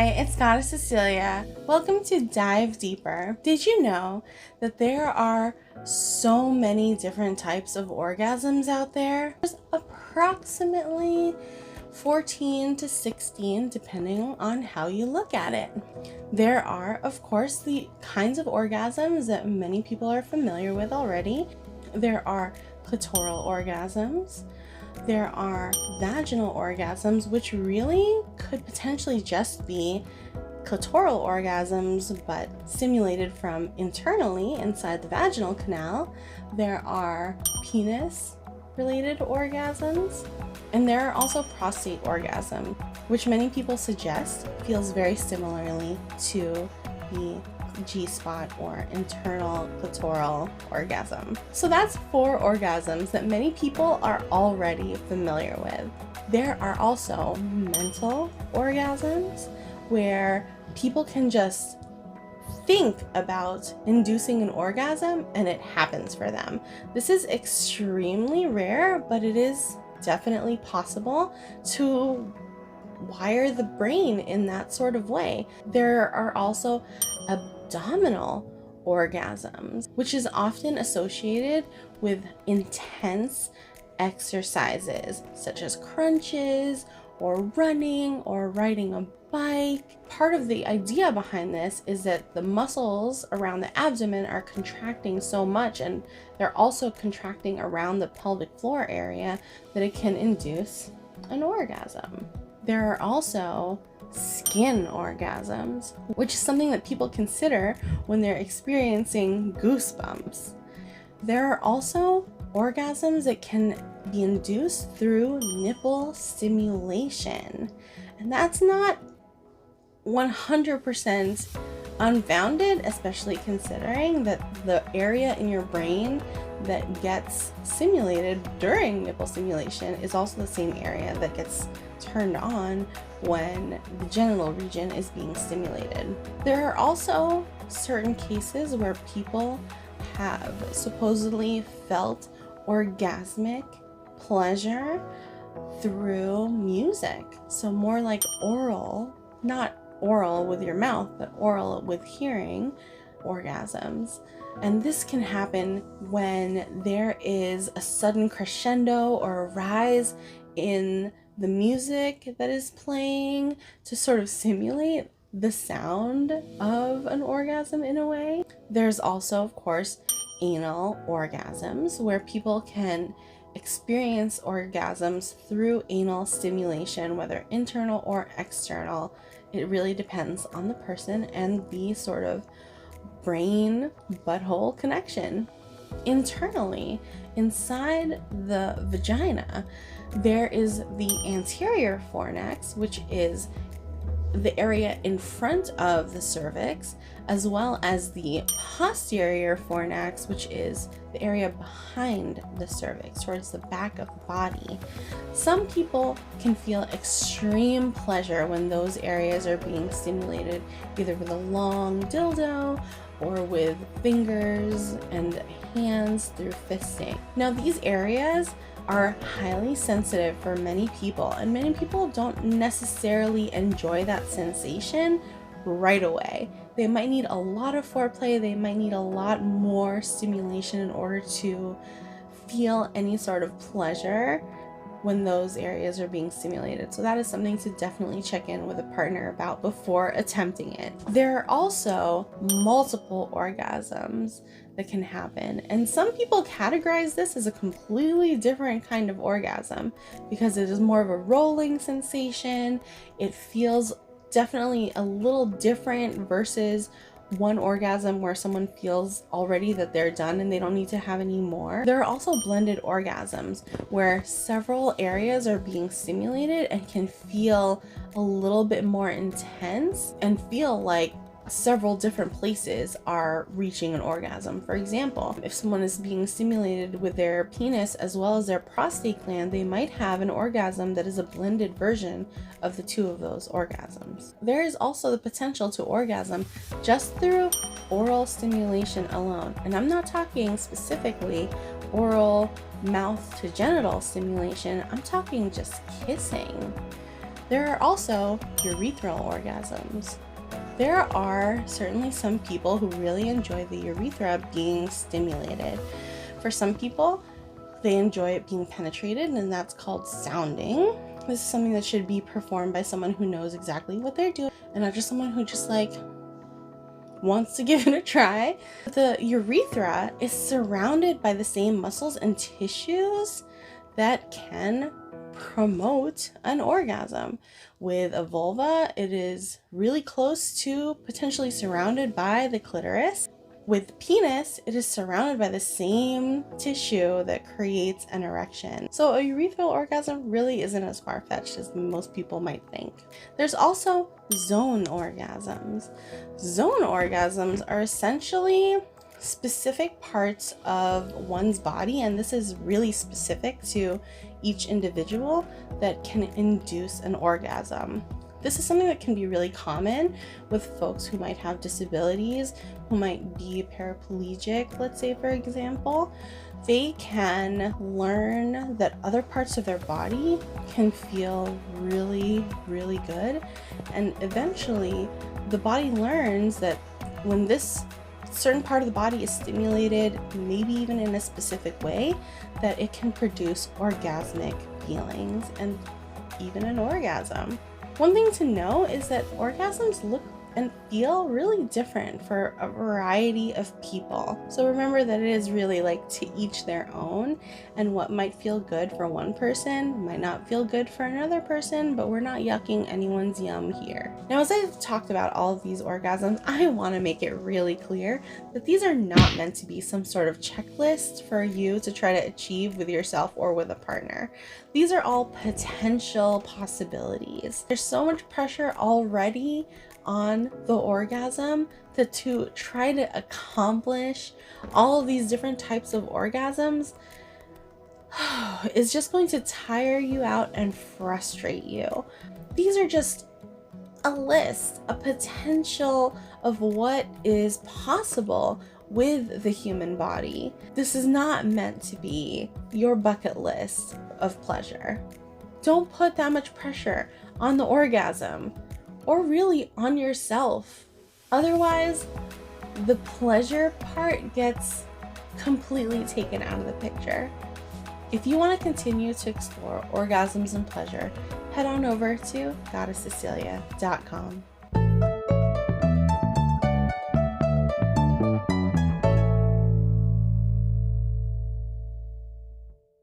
Hi, it's Goddess Cecilia. Welcome to Dive Deeper. Did you know that there are so many different types of orgasms out there? There's approximately 14 to 16 depending on how you look at it. There are, of course, the kinds of orgasms that many people are familiar with already. There are clitoral orgasms. There are vaginal orgasms, which really could potentially just be clitoral orgasms, but simulated from internally inside the vaginal canal. There are penis-related orgasms, and there are also prostate orgasm, which many people suggest feels very similarly to the G-spot or internal clitoral orgasm. So that's 4 orgasms that many people are already familiar with. There are also mental orgasms where people can just think about inducing an orgasm and it happens for them. This is extremely rare, but it is definitely possible to wire the brain in that sort of way. There are also abdominal orgasms, which is often associated with intense exercises such as crunches or running or riding a bike. Part of the idea behind this is that the muscles around the abdomen are contracting so much, and they're also contracting around the pelvic floor area, that it can induce an orgasm. There are also skin orgasms, which is something that people consider when they're experiencing goosebumps. There are also orgasms that can be induced through nipple stimulation, and that's not 100% unfounded, especially considering that the area in your brain that gets stimulated during nipple stimulation is also the same area that gets turned on when the genital region is being stimulated. There are also certain cases where people have supposedly felt orgasmic pleasure through music. So more like oral, not oral with your mouth, but oral with hearing orgasms. And this can happen when there is a sudden crescendo or a rise in the music that is playing to sort of simulate the sound of an orgasm in a way. There's also, of course, anal orgasms, where people can experience orgasms through anal stimulation, whether internal or external. It really depends on the person and the sort of brain butthole connection. Internally, inside the vagina, there is the anterior fornix, which is the area in front of the cervix, as well as the posterior fornix, which is the area behind the cervix, towards the back of the body. Some people can feel extreme pleasure when those areas are being stimulated, either with a long dildo or with fingers and hands through fisting. Now, these areas are highly sensitive for many people, and many people don't necessarily enjoy that sensation right away. They might need a lot of foreplay, they might need a lot more stimulation in order to feel any sort of pleasure when those areas are being stimulated. So that is something to definitely check in with a partner about before attempting it. There are also multiple orgasms that can happen, and some people categorize this as a completely different kind of orgasm because it is more of a rolling sensation. It feels definitely a little different versus one orgasm where someone feels already that they're done and they don't need to have any more. There are also blended orgasms where several areas are being stimulated and can feel a little bit more intense and feel like several different places are reaching an orgasm. For example, if someone is being stimulated with their penis as well as their prostate gland, they might have an orgasm that is a blended version of the two of those orgasms. There is also the potential to orgasm just through oral stimulation alone. And I'm not talking specifically oral mouth to genital stimulation, I'm talking just kissing. There are also urethral orgasms. There are certainly some people who really enjoy the urethra being stimulated. For some people, they enjoy it being penetrated, and that's called sounding. This is something that should be performed by someone who knows exactly what they're doing and not just someone who just like wants to give it a try. The urethra is surrounded by the same muscles and tissues that can promote an orgasm. With a vulva, it is really close to, potentially surrounded by the clitoris. With penis, it is surrounded by the same tissue that creates an erection. So a urethral orgasm really isn't as far-fetched as most people might think. There's also zone orgasms. Zone orgasms are essentially specific parts of one's body, and this is really specific to each individual, that can induce an orgasm. This is something that can be really common with folks who might have disabilities, who might be paraplegic, let's say, for example. They can learn that other parts of their body can feel really, really good. And eventually, the body learns that when this certain part of the body is stimulated, maybe even in a specific way, that it can produce orgasmic feelings and even an orgasm. One thing to know is that orgasms look and feel really different for a variety of people. So remember that it is really like to each their own, and what might feel good for one person might not feel good for another person, but we're not yucking anyone's yum here. Now, as I've talked about all of these orgasms, I want to make it really clear that these are not meant to be some sort of checklist for you to try to achieve with yourself or with a partner. These are all potential possibilities. There's so much pressure already on the orgasm that to try to accomplish all of these different types of orgasms is just going to tire you out and frustrate you. These are just a list, a potential of what is possible with the human body. This is not meant to be your bucket list of pleasure. Don't put that much pressure on the orgasm, or really on yourself. Otherwise, the pleasure part gets completely taken out of the picture. If you want to continue to explore orgasms and pleasure, head on over to GoddessCecilia.com.